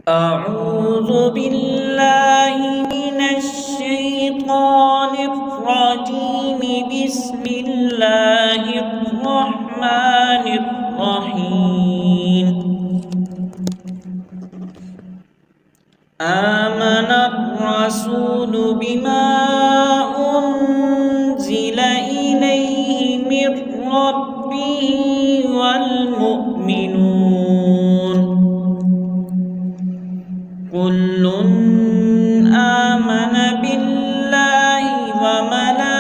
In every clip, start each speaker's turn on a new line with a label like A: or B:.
A: أعوذ بالله من الشيطان الرجيم. بسم الله الرحمن الرحيم. آمن الرسول بما أنزل إليه من ربه والمؤمنون كل آمن بالله وملائكته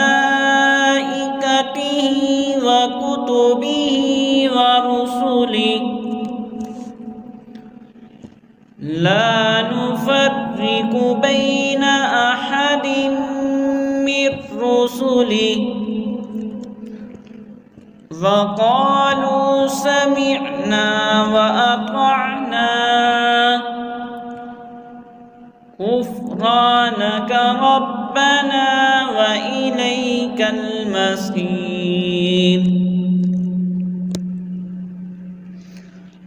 A: وكتبه ورسله لا نفرق بين أحد من رسله وقالوا سمعنا وأطعنا غفرانك ربنا وإليك المصير.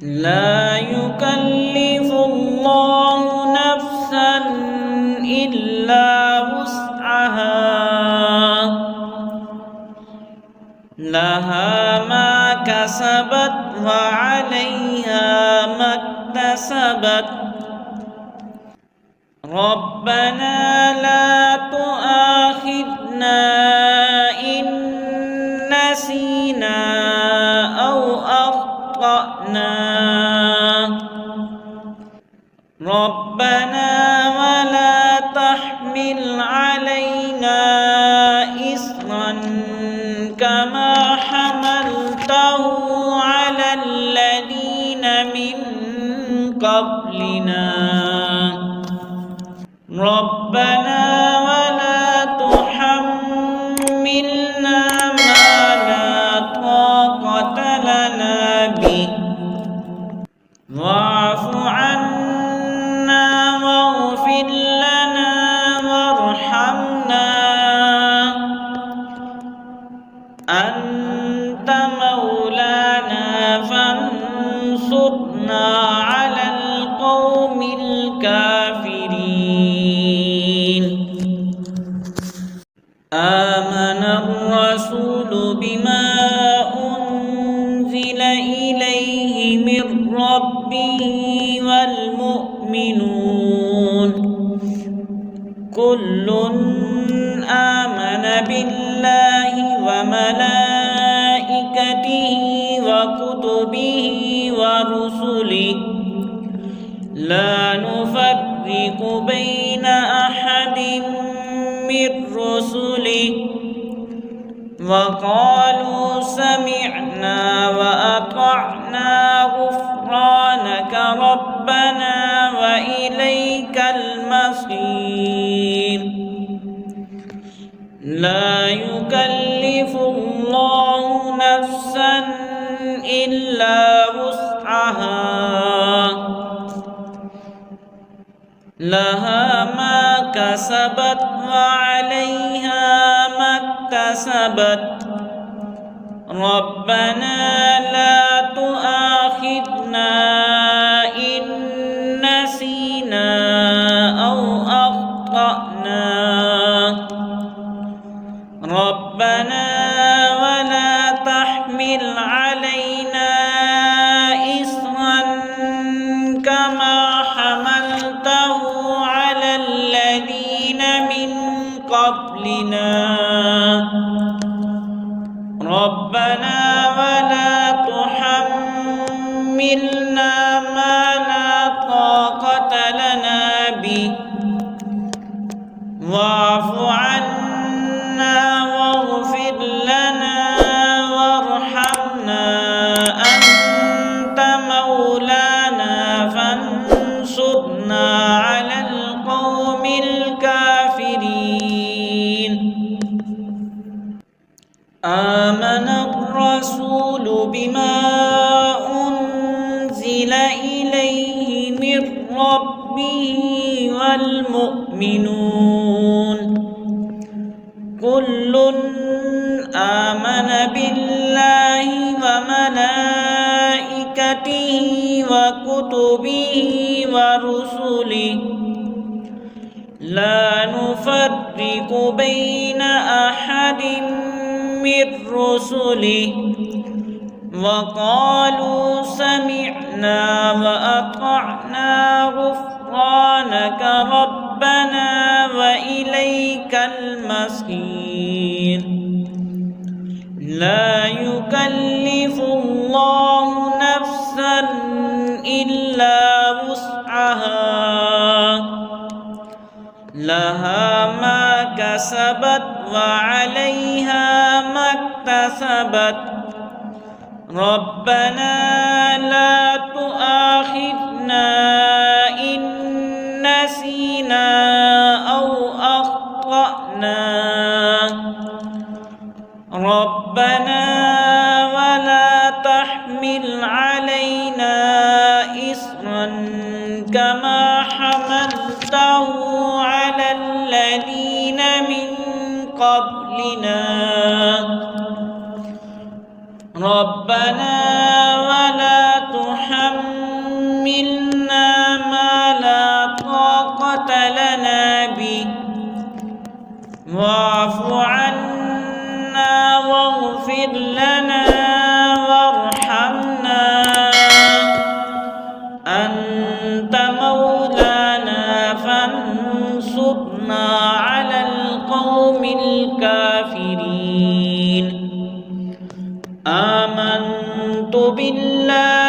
A: لا يكلف الله نفسا إلا وسعها لها ما كسبت وعليها ما اكتسبت ربنا لا تؤاخذنا إن نسينا أو أخطأنا ربنا ولا تحمل علينا إصرا كما حملته على الذين من قبلنا ربنا ولا تحملنا ما لا طاقة لنا به واعف عنا واغفر لنا وارحمنا أنت مولانا فانصرنا على القوم الكافرين. آمن الرسول بما أنزل إليه من ربه والمؤمنون كل آمن بالله وملائكته وكتبه ورسله لا نفرق بين أحد من رسله وقالوا سمعنا وأطعنا غفرانك ربنا وإليك المصير. لا يكلف الله نفسا إلا وسعها لها ما كسبت وعليها ما اكتسبت ربنا لا تؤاخذنا إن نسينا أو أخطأنا ربنا ولا تحمل علينا إصرا كما حملته على الذين من قبلنا ربنا ولا تحملنا ما لا طاقة لنا به واعف عنا واغفر لنا وارحمنا أنت مولانا فانصرنا على القوم الكافرين. آمن الرسول بما أنزل إليه من ربه والمؤمنون كل آمن بالله وملائكته وكتبه ورسله لا نفرق بين أحد من رسله وقالوا سمعنا وأطعنا غفرانك ربنا وإليك المصير لا يكلف الله نفسا إلا وسعها لها ما كسبت وعليها ما اكتسبت ربنا لا تؤاخذنا إن نسينا أو أخطأنا ربنا ولا تحمل علينا إصرا كما حملته على الذين من قبلنا ربنا ولا تحملنا ما لا طاقة لنا به واعف عنا واغفر لنا وارحمنا أنت مولانا فانصرنا على القوم الكافرين آمنت بالله